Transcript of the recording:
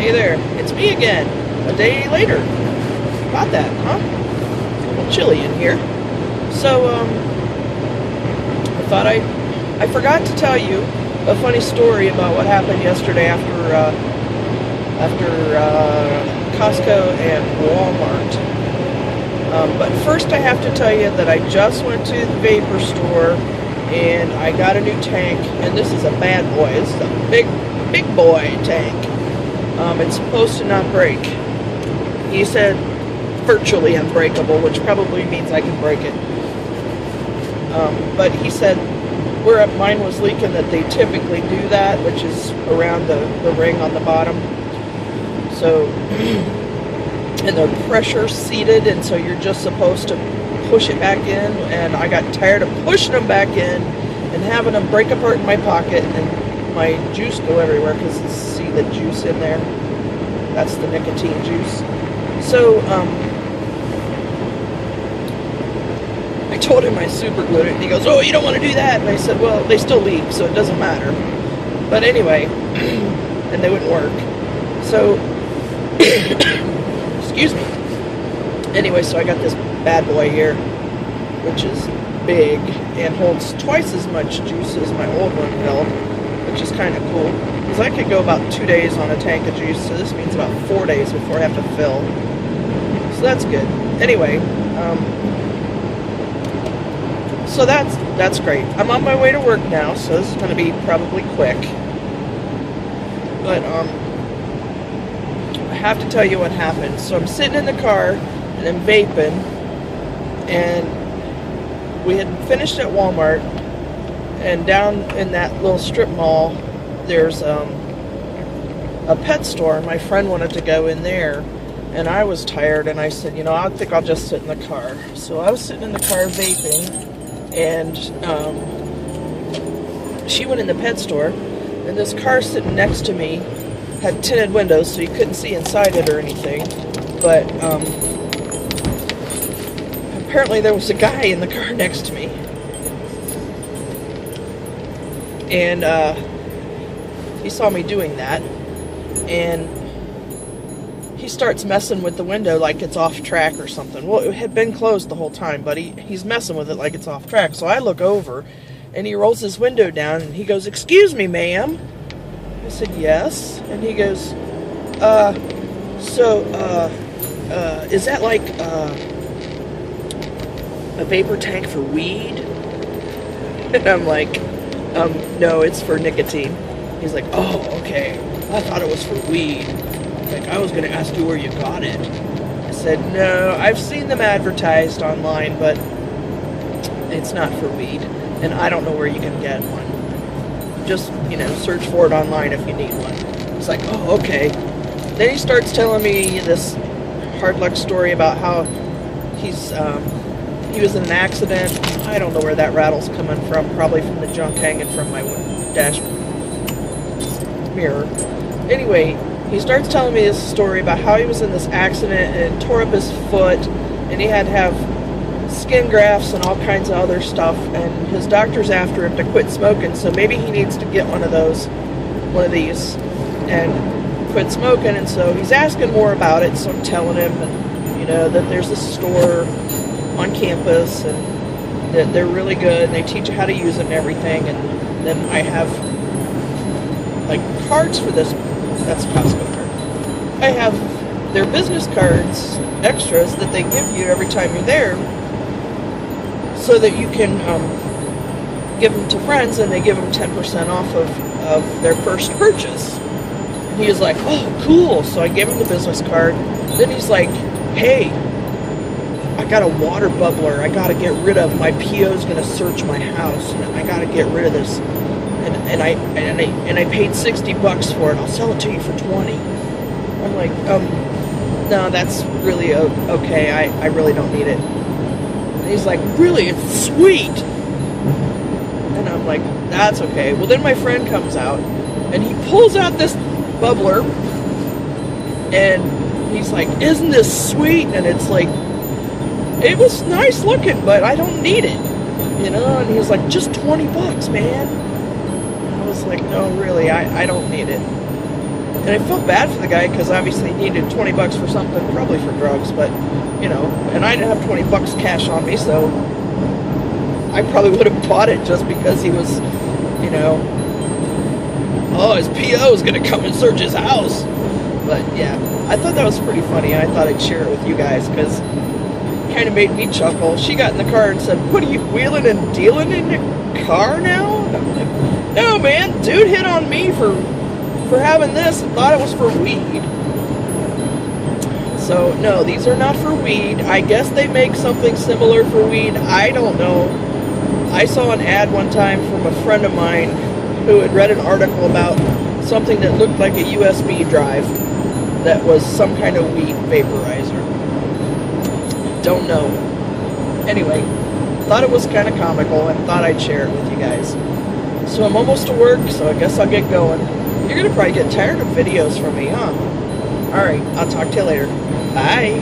Hey there, it's me again, a day later. About that, huh? It's a little chilly in here. So, I thought I forgot to tell you a funny story about what happened yesterday after Costco and Walmart. But first I have to tell you that I just went to the vapor store and I got a new tank, and this is a bad boy. This is a big boy tank. It's supposed to not break. He said virtually unbreakable, which probably means I can break it. But he said where mine was leaking that they typically do that, which is around the ring on the bottom. So, and they're pressure seated, and so you're just supposed to push it back in, and I got tired of pushing them back in and having them break apart in my pocket and my juice go everywhere, because see the juice in there? That's the nicotine juice. So, I told him I super glued it, and he goes, "Oh, you don't want to do that." And I said, "Well, they still leak, so it doesn't matter." But anyway, and they wouldn't work. So, excuse me. Anyway, so I got this bad boy here, which is big and holds twice as much juice as my old one held, which is kind of cool, because I could go about 2 days on a tank of juice, so this means about 4 days before I have to fill. So that's good. Anyway, so that's great. I'm on my way to work now, so this is going to be probably quick. But I have to tell you what happened. So I'm sitting in the car and I'm vaping, and we had finished at Walmart, and down in that little strip mall there's a pet store. My friend wanted to go in there, and I was tired, and I said, I think I'll just sit in the car. So I was sitting in the car vaping, and she went in the pet store, and this car sitting next to me had tinted windows, so you couldn't see inside it or anything, but apparently there was a guy in the car next to me, and he saw me doing that, and he starts messing with the window like it's off track or something. Well, it had been closed the whole time, but he's messing with it like it's off track. So I look over, and he rolls his window down, and he goes, "Excuse me, ma'am." I said, "Yes." And he goes, is that like a vapor tank for weed?" And I'm like, "No, it's for nicotine." He's like, "Oh, okay. I thought it was for weed. Like, I was going to ask you where you got it." I said, "No, I've seen them advertised online, but it's not for weed, and I don't know where you can get one. Just, search for it online if you need one." He's like, "Oh, okay." Then he starts telling me this hard luck story about how he was in an accident. I don't know where that rattle's coming from, probably from the junk hanging from my dash mirror. Anyway, he starts telling me this story about how he was in this accident and tore up his foot, and he had to have skin grafts and all kinds of other stuff, and his doctor's after him to quit smoking, so maybe he needs to get one of these and quit smoking. And so he's asking more about it, so I'm telling him, that there's this store on campus, and that they're really good, and they teach you how to use it and everything. And then I have like cards for this. That's a Costco card. I have their business cards, extras, that they give you every time you're there, so that you can give them to friends, and they give them 10% off of their first purchase. And he was like, "Oh, cool." So I gave him the business card. Then he's like, "Hey, I got a water bubbler I gotta get rid of. My PO's gonna search my house, and I gotta get rid of this. And I paid $60 for it. I'll sell it to you for $20. I'm like, "No, that's really okay. I really don't need it." And he's like, "Really? It's sweet." And I'm like, "That's okay." Well, then my friend comes out, and he pulls out this bubbler, and he's like, "Isn't this sweet?" And it's like, it was nice looking, but I don't need it, And he's like, "Just $20, man." I was like, "No, really, I don't need it." And I felt bad for the guy because obviously he needed 20 bucks for something, probably for drugs, but, you know, and I didn't have 20 bucks cash on me, so I probably would have bought it just because he was, you know, oh, his PO is going to come and search his house. But yeah, I thought that was pretty funny. I thought I'd share it with you guys because it kind of made me chuckle. She got in the car and said, "What are you wheeling and dealing in your car now?" And I'm like, "No, man, dude hit on me for having this and thought it was for weed." So no, these are not for weed. I guess they make something similar for weed. I don't know. I saw an ad one time from a friend of mine who had read an article about something that looked like a USB drive that was some kind of weed vaporizer. Don't know. Anyway, thought it was kind of comical and thought I'd share it with you guys. So I'm almost to work, so I guess I'll get going. You're going to probably get tired of videos from me, huh? Alright, I'll talk to you later. Bye.